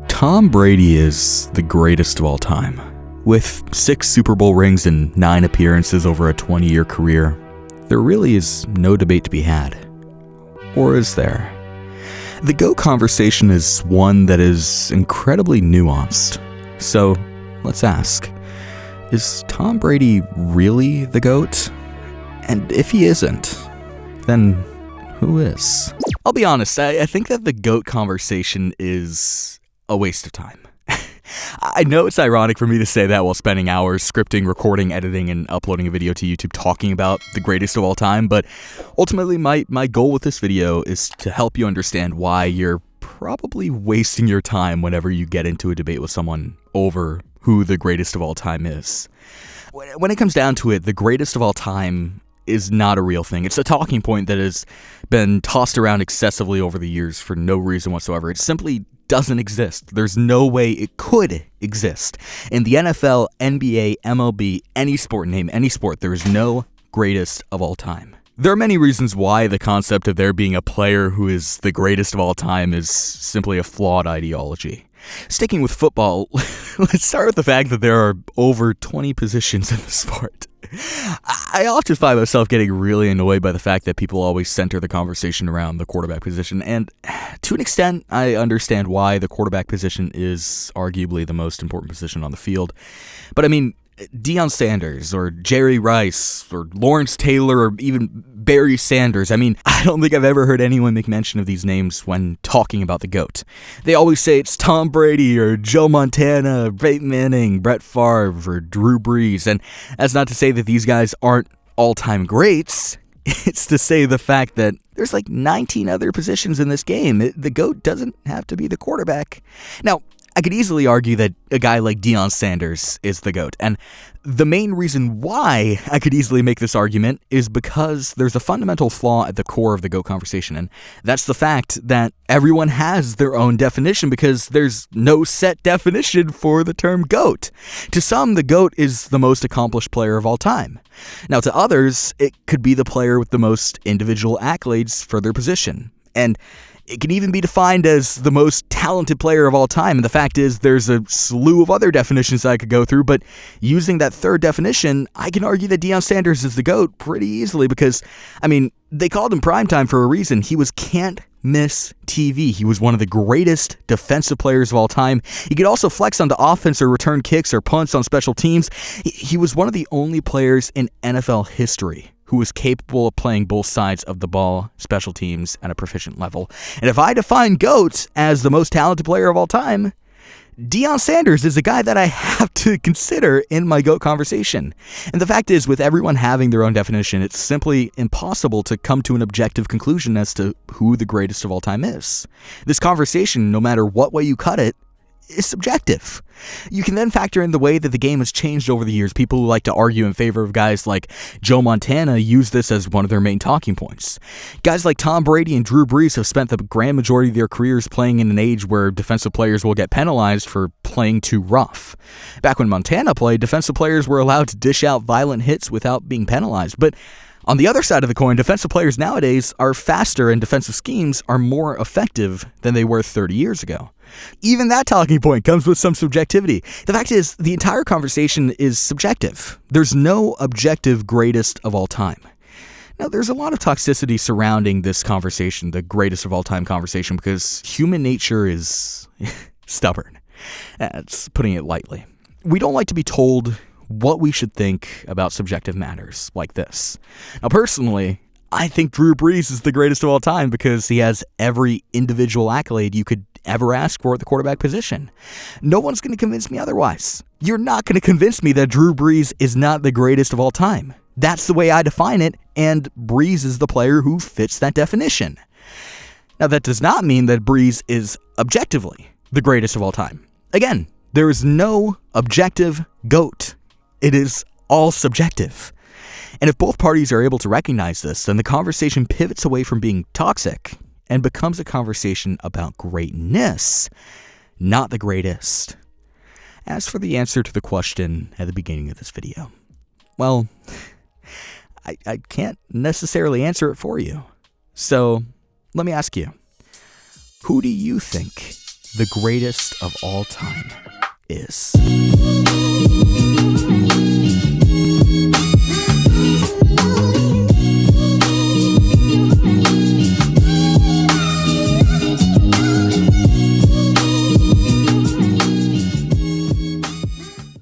Tom Brady is the greatest of all time. With 6 Super Bowl rings and 9 appearances over a 20-year career, there really is no debate to be had. Or is there? The GOAT conversation is one that is incredibly nuanced. So, let's ask, is Tom Brady really the GOAT? And if he isn't, then who is? I'll be honest, I think that the GOAT conversation is a waste of time. I know it's ironic for me to say that while spending hours scripting, recording, editing, and uploading a video to YouTube talking about the greatest of all time, but ultimately my goal with this video is to help you understand why you're probably wasting your time whenever you get into a debate with someone over who the greatest of all time is. When it comes down to it, the greatest of all time is not a real thing. It's a talking point that has been tossed around excessively over the years for no reason whatsoever. It simply doesn't exist. There's no way it could exist. In the NFL, NBA, MLB, any sport, name any sport, there is no greatest of all time. There are many reasons why the concept of there being a player who is the greatest of all time is simply a flawed ideology. Sticking with football, let's start with the fact that there are over 20 positions in the sport. I often find myself getting really annoyed by the fact that people always center the conversation around the quarterback position, and to an extent, I understand why the quarterback position is arguably the most important position on the field. But I mean, Deion Sanders, or Jerry Rice, or Lawrence Taylor, or even Barry Sanders. I mean, I don't think I've ever heard anyone make mention of these names when talking about the GOAT. They always say it's Tom Brady, or Joe Montana, Peyton Manning, Brett Favre, or Drew Brees. And that's not to say that these guys aren't all-time greats. It's to say the fact that there's like 19 other positions in this game. The GOAT doesn't have to be the quarterback. Now, I could easily argue that a guy like Deion Sanders is the GOAT, and the main reason why I could easily make this argument is because there's a fundamental flaw at the core of the GOAT conversation, and that's the fact that everyone has their own definition because there's no set definition for the term GOAT. To some, the GOAT is the most accomplished player of all time. Now, to others, it could be the player with the most individual accolades for their position, and it can even be defined as the most talented player of all time, and the fact is there's a slew of other definitions I could go through, but using that third definition, I can argue that Deion Sanders is the GOAT pretty easily because, I mean, they called him primetime for a reason. He was can't-miss TV. He was one of the greatest defensive players of all time. He could also flex onto offense or return kicks or punts on special teams. He was one of the only players in NFL history who was capable of playing both sides of the ball, special teams, at a proficient level. And if I define GOAT as the most talented player of all time, Deion Sanders is a guy that I have to consider in my GOAT conversation. And the fact is, with everyone having their own definition, it's simply impossible to come to an objective conclusion as to who the greatest of all time is. This conversation, no matter what way you cut it, is subjective. You can then factor in the way that the game has changed over the years. People who like to argue in favor of guys like Joe Montana use this as one of their main talking points. Guys like Tom Brady and Drew Brees have spent the grand majority of their careers playing in an age where defensive players will get penalized for playing too rough. Back when Montana played, defensive players were allowed to dish out violent hits without being penalized. But on the other side of the coin, defensive players nowadays are faster and defensive schemes are more effective than they were 30 years ago. Even that talking point comes with some subjectivity. The fact is, the entire conversation is subjective. There's no objective greatest of all time. Now, there's a lot of toxicity surrounding this conversation, the greatest of all time conversation, because human nature is stubborn. That's putting it lightly. We don't like to be told what we should think about subjective matters like this. Now, personally, I think Drew Brees is the greatest of all time because he has every individual accolade you could ever ask for at the quarterback position. No one's going to convince me otherwise. You're not going to convince me that Drew Brees is not the greatest of all time. That's the way I define it, and Brees is the player who fits that definition. Now, that does not mean that Brees is objectively the greatest of all time. Again, there is no objective GOAT. It is all subjective. And if both parties are able to recognize this, then the conversation pivots away from being toxic and becomes a conversation about greatness, not the greatest. As for the answer to the question at the beginning of this video, well, I can't necessarily answer it for you. So let me ask you, who do you think the greatest of all time is.